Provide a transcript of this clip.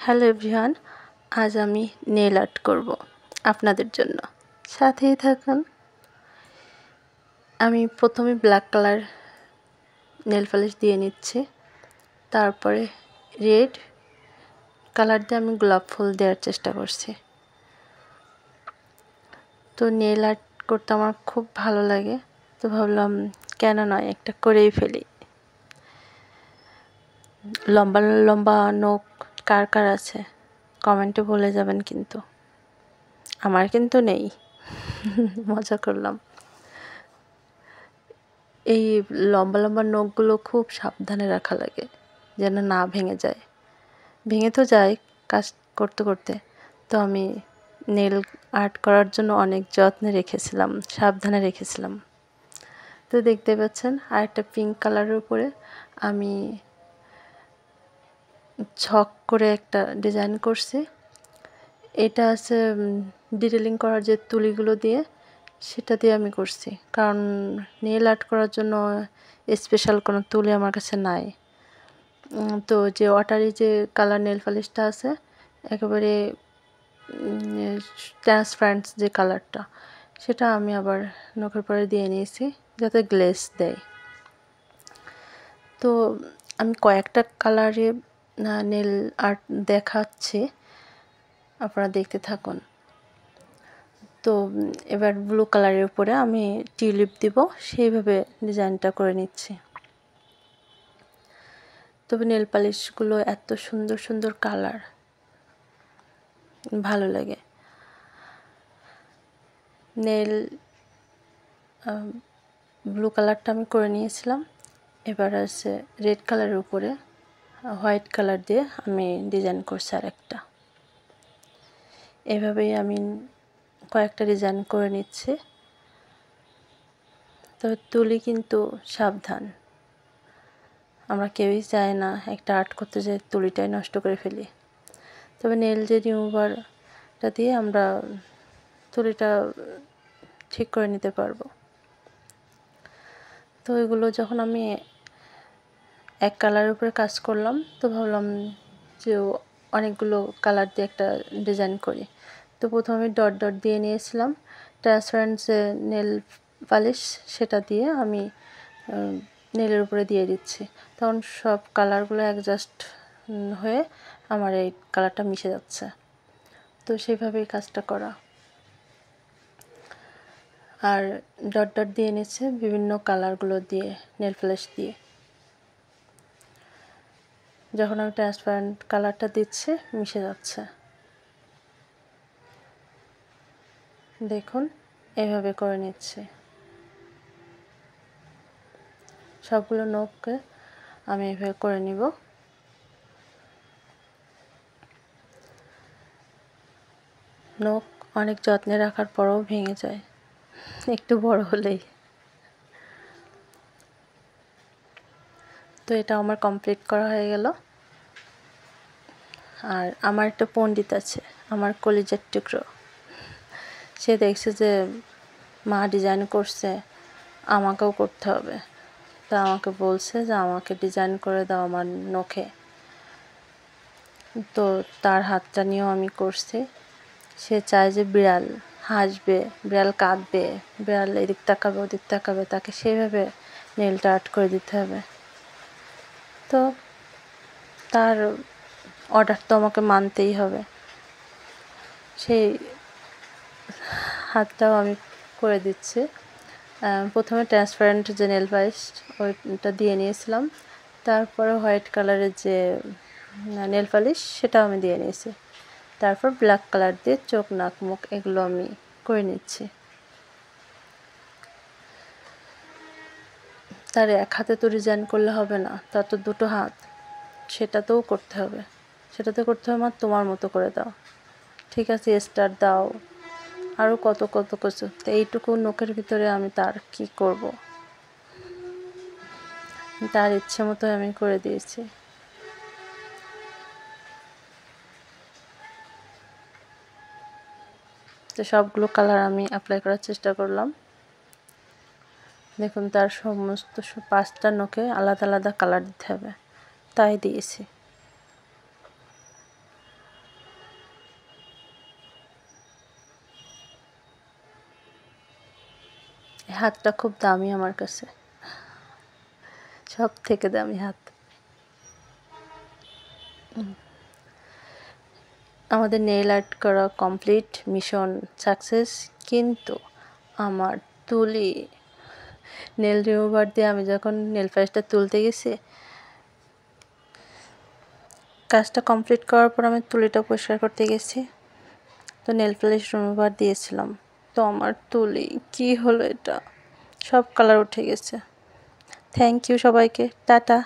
Hello everyone, আজ আমি nail art করব আপনাদের জন্য, সাথেই থাকুন। আমি প্রথমে ব্ল্যাক কালার নেল পালিশ দিয়ে নিচ্ছি, তারপরে রেড কালার দিয়ে আমি গোলাপ ফুল দেওয়ার চেষ্টা করছি। তো নেল আর্ট করতে আমার খুব ভালো লাগে, তো ভাবলাম কেন নয় একটা করেই ফেলি। লম্বা লম্বা নখ কার কার আছে কমেন্টে বলে যাবেন, কিন্তু আমার কিন্তু নেই। মজা করলাম। এই লম্বা লম্বা নখগুলো খুব সাবধানে রাখা লাগে যেন না ভেঙে যায়। ভেঙে তো যায় কাজ করতে করতে, তো আমি নেল আর্ট করার জন্য অনেক যত্নে রেখেছিলাম, সাবধানে রেখেছিলাম। তো দেখতে পাচ্ছেন আর একটা পিঙ্ক কালারের উপরে আমি ছক করে একটা ডিজাইন করছি। এটা আছে ডিটেলিং করার যে তুলিগুলো দিয়ে, সেটা দিয়ে আমি করছি, কারণ নেল আর্ট করার জন্য স্পেশাল কোনো তুলি আমার কাছে নাই। তো যে ওয়াটারি যে কালার নেল পালিশটা আছে, একেবারে ট্রান্সপারেন্ট যে কালারটা, সেটা আমি আবার নখের পরে দিয়ে নিয়েছি যাতে গ্লেজ দেয়। তো আমি কয়েকটা কালারে নেল আর্ট দেখাচ্ছি, আপনারা দেখতে থাকুন। তো এবার ব্লু কালারের উপরে আমি টিউলিপ দিব, সেইভাবে ডিজাইনটা করে নিচ্ছি। তবে নেল পালিশগুলো এত সুন্দর সুন্দর কালার, ভালো লাগে। নেল ব্লু কালারটা আমি করে নিয়েছিলাম, এবার আছে রেড কালারের উপরে হোয়াইট কালার দিয়ে আমি ডিজাইন করছি আরেকটা। এভাবেই আমি কয়েকটা ডিজাইন করে নিচ্ছি। তবে তুলি কিন্তু সাবধান, আমরা কেউই চাই না একটা আর্ট করতে যেয়ে তুলিটাই নষ্ট করে ফেলি। তবে নেল যে রিমুভারটা দিয়ে আমরা তুলিটা ঠিক করে নিতে পারবো। তো এগুলো যখন আমি এক কালারের উপরে কাজ করলাম, তো ভাবলাম যে অনেকগুলো কালার দিয়ে একটা ডিজাইন করি। তো প্রথমে আমি ডট ডট দিয়ে নিয়েছিলাম ট্রান্সপারেন্ট যে নেল পালিশ, সেটা দিয়ে আমি নেলের উপরে দিয়ে দিচ্ছি, তখন সব কালারগুলো অ্যাডজাস্ট হয়ে আমার এই কালারটা মিশে যাচ্ছে। তো সেইভাবেই কাজটা করা। আর ডট ডট দিয়ে নিচ্ছে বিভিন্ন কালারগুলো দিয়ে নেল পালিশ দিয়ে। যখন আমি ট্রান্সপারেন্ট কালারটা দিচ্ছি মিশে যাচ্ছে, দেখুন এভাবে করে নিচ্ছি। সবগুলো নখকে আমি এভাবে করে নিব। নখ অনেক যত্নে রাখার পরেও ভেঙে যায় একটু বড় হলেই। তো এটা আমার কমপ্লিট করা হয়ে গেল। আর আমার একটা পণ্ডিত আছে, আমার কলিজার টুকরো, সে দেখছে যে মা ডিজাইন করছে, আমাকেও করতে হবে। তা আমাকে বলছে যে আমাকে ডিজাইন করে দাও আমার নখে। তো তার হাতটা নিয়েও আমি করছি। সে চায় যে বিড়াল হাসবে, বিড়াল কাঁদবে, বিড়াল এদিক তাকাবে ওদিক তাকাবে, তাকে সেইভাবে নেলটা আর্ট করে দিতে হবে। তো তার অর্ডার তো আমাকে মানতেই হবে। সেই হাতটাও আমি করে দিচ্ছি। প্রথমে ট্রান্সপারেন্ট যে নেল পালিশ ওইটা দিয়ে নিয়েছিলাম, তারপরে হোয়াইট কালারের যে নেল পালিশ সেটাও আমি দিয়ে নিয়েছি, তারপর ব্ল্যাক কালার দিয়ে চোখ নাক মুখ এগুলো আমি করে নিচ্ছি। তার এক হাতে তো ডিজাইন করলে হবে না, তার তো দুটো হাত, সেটাতেও করতে হবে। সেটাতে করতে হবে তোমার মতো করে দাও, ঠিক আছে, স্টার দাও, আরও কত কত কিছু। তো এইটুকু নখের ভিতরে আমি তার কি করব, তার ইচ্ছে মতো আমি করে দিয়েছি। তো সবগুলো কালার আমি অ্যাপ্লাই করার চেষ্টা করলাম। দেখুন তার সমস্ত 5টা নখে আলাদা আলাদা কালার দিতে হবে, তাই দিয়েছি। হাতটা খুব দামি আমার কাছে, সব থেকে দামি হাত। আমাদের নেইল আর্ট করা কমপ্লিট, মিশন সাকসেস। কিন্তু আমার তুলি, নেল রিমুভার দিয়ে আমি যখন নেল পালিশটা তুলতে গেছি, কাজটা কমপ্লিট করার পর আমি তুলিটা পরিষ্কার করতে গেছি, তো নেল পালিশ রিমুভার দিয়েছিলাম, তো আমার তুলি কি হলো, এটা সব কালার উঠে গেছে। থ্যাংক ইউ সবাইকে, টাটা।